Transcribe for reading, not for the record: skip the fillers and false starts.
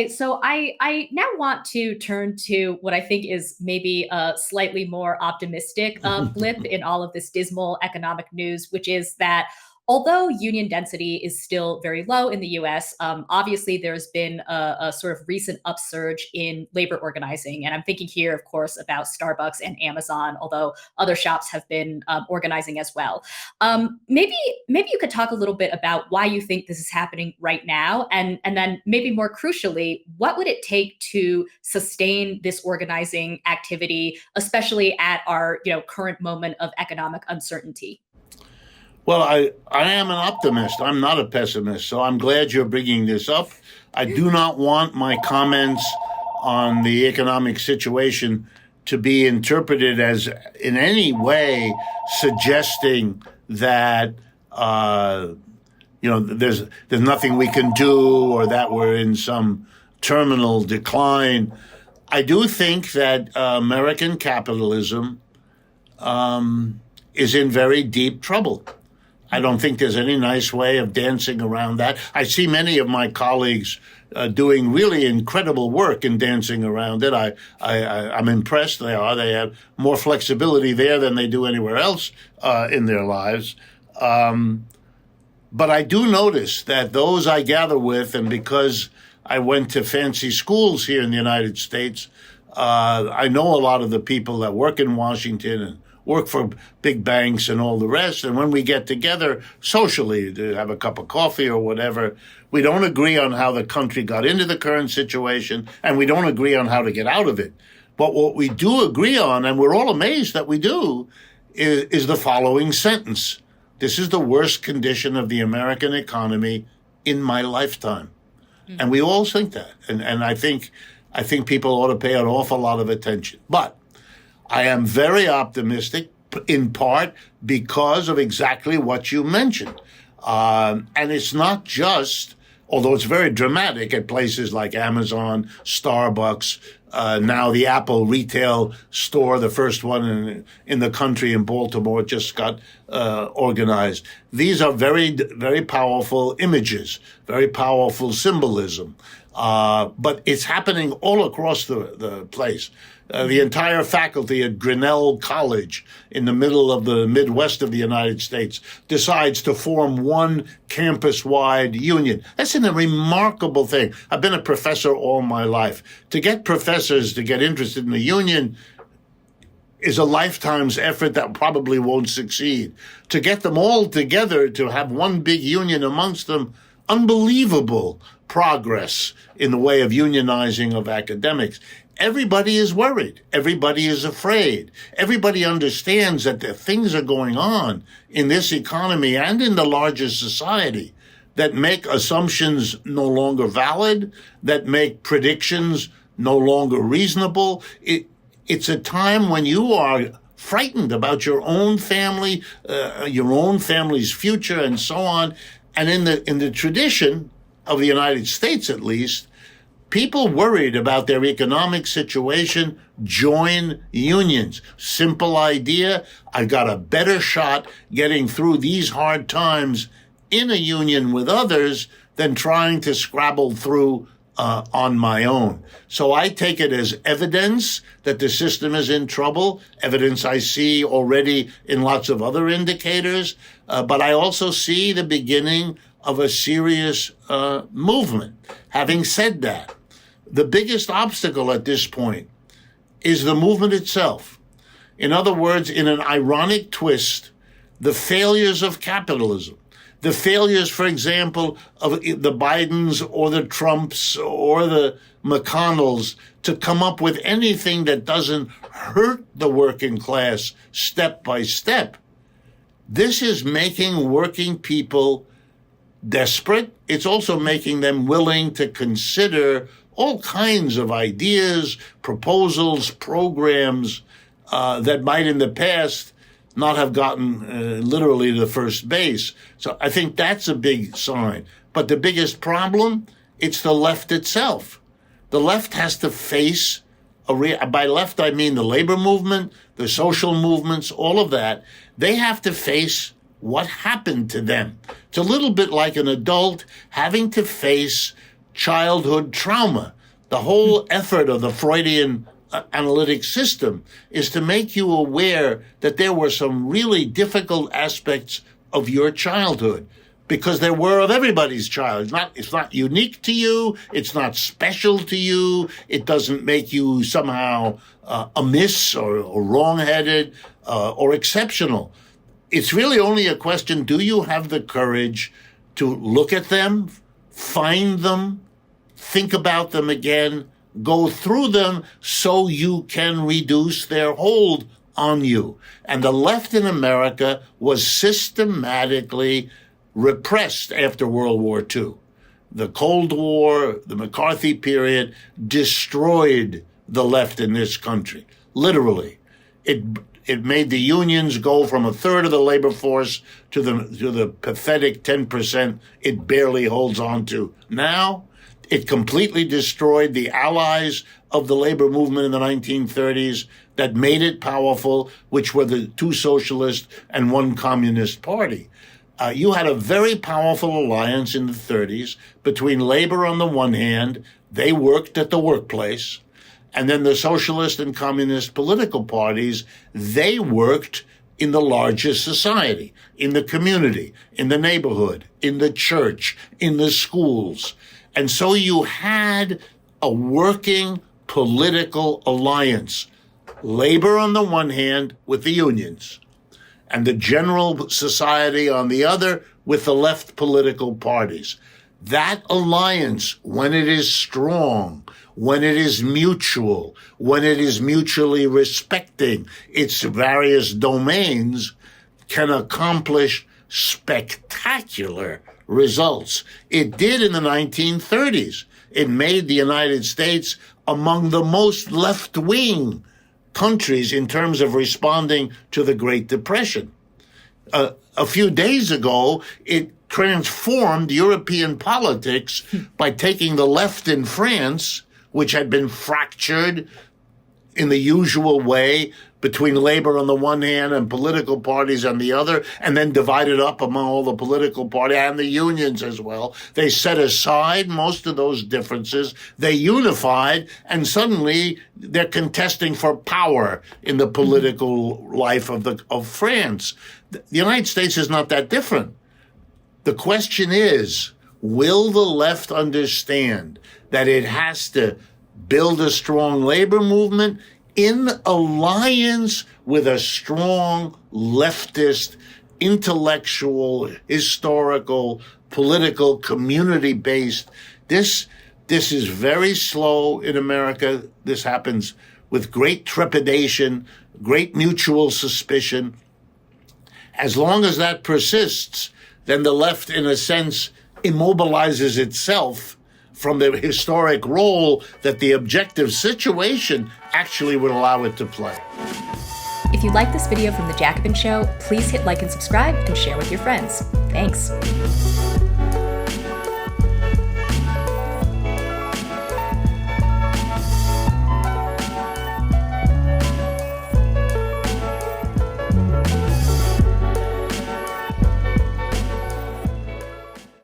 So I now want to turn to what I think is maybe a slightly more optimistic blip in all of this dismal economic news, which is that although union density is still very low in the US, obviously there's been a sort of recent upsurge in labor organizing. And I'm thinking here, of course, about Starbucks and Amazon, although other shops have been organizing as well. Maybe you could talk a little bit about why you think this is happening right now, and then maybe more crucially, what would it take to sustain this organizing activity, especially at our current moment of economic uncertainty? Well, I am an optimist. I'm not a pessimist. So I'm glad you're bringing this up. I do not want my comments on the economic situation to be interpreted as in any way suggesting that there's nothing we can do or that we're in some terminal decline. I do think that American capitalism is in very deep trouble. I don't think there's any nice way of dancing around that. I see many of my colleagues doing really incredible work in dancing around it. I'm impressed they are. They have more flexibility there than they do anywhere else in their lives. But I do notice that those I gather with, and because I went to fancy schools here in the United States, I know a lot of the people that work in Washington and work for big banks and all the rest. And when we get together socially to have a cup of coffee or whatever, we don't agree on how the country got into the current situation, and we don't agree on how to get out of it. But what we do agree on, and we're all amazed that we do, is the following sentence. This is the worst condition of the American economy in my lifetime. Mm-hmm. And we all think that. And I think people ought to pay an awful lot of attention. But I am very optimistic, in part because of exactly what you mentioned. And it's not just, although it's very dramatic at places like Amazon, Starbucks, now the Apple retail store, the first one in the country in Baltimore, just got organized. These are very, very powerful images, very powerful symbolism. But it's happening all across the place. The entire faculty at Grinnell College in the middle of the Midwest of the United States decides to form one campus-wide union. That's a remarkable thing. I've been a professor all my life. To get professors to get interested in the union is a lifetime's effort that probably won't succeed. To get them all together to have one big union amongst them, unbelievable progress in the way of unionizing of academics. Everybody is worried. Everybody is afraid. Everybody understands that the things are going on in this economy and in the larger society that make assumptions no longer valid, that make predictions no longer reasonable. It's a time when you are frightened about your own family, your own family's future, and so on. And in the tradition of the United States, at least, people worried about their economic situation join unions. Simple idea. I've got a better shot getting through these hard times in a union with others than trying to scrabble through on my own. So I take it as evidence that the system is in trouble, evidence I see already in lots of other indicators, but I also see the beginning of a serious movement. Having said that, the biggest obstacle at this point is the movement itself. In other words, in an ironic twist, the failures of capitalism, the failures, for example, of the Bidens or the Trumps or the McConnells to come up with anything that doesn't hurt the working class step by step. This is making working people desperate. It's also making them willing to consider all kinds of ideas, proposals, programs that might in the past not have gotten literally to the first base. So I think that's a big sign. But the biggest problem, it's the left itself. The left has to face, by left I mean the labor movement, the social movements, all of that. They have to face what happened to them. It's a little bit like an adult having to face childhood trauma. The whole effort of the Freudian analytic system is to make you aware that there were some really difficult aspects of your childhood, because there were of everybody's child. It's not unique to you. It's not special to you. It doesn't make you somehow amiss or wrong-headed or exceptional. It's really only a question, do you have the courage to look at them, find them, think about them again, go through them so you can reduce their hold on you? And the left in America was systematically repressed after World War II. The Cold War, the McCarthy period, destroyed the left in this country, literally. It made the unions go from a third of the labor force to the pathetic 10% it barely holds on to now. It completely destroyed the allies of the labor movement in the 1930s that made it powerful, which were the two socialist and one communist party. You had a very powerful alliance in the 30s between labor on the one hand, they worked at the workplace, and then the socialist and communist political parties, they worked in the larger society, in the community, in the neighborhood, in the church, in the schools. And so you had a working political alliance, labor on the one hand with the unions, and the general society on the other with the left political parties. That alliance, when it is strong, when it is mutual, when it is mutually respecting its various domains, can accomplish spectacular results. It did in the 1930s. It made the United States among the most left-wing countries in terms of responding to the Great Depression. A few days ago, it transformed European politics by taking the left in France, which had been fractured in the usual way between labor on the one hand and political parties on the other, and then divided up among all the political parties and the unions as well. They set aside most of those differences. They unified, and suddenly they're contesting for power in the political life of France. The United States is not that different. The question is, will the left understand that it has to build a strong labor movement in alliance with a strong leftist, intellectual, historical, political, community-based? This is very slow in America. This happens with great trepidation, great mutual suspicion. As long as that persists, then the left, in a sense, immobilizes itself from the historic role that the objective situation actually would allow it to play. If you like this video from The Jacobin Show, please hit like and subscribe and share with your friends. Thanks.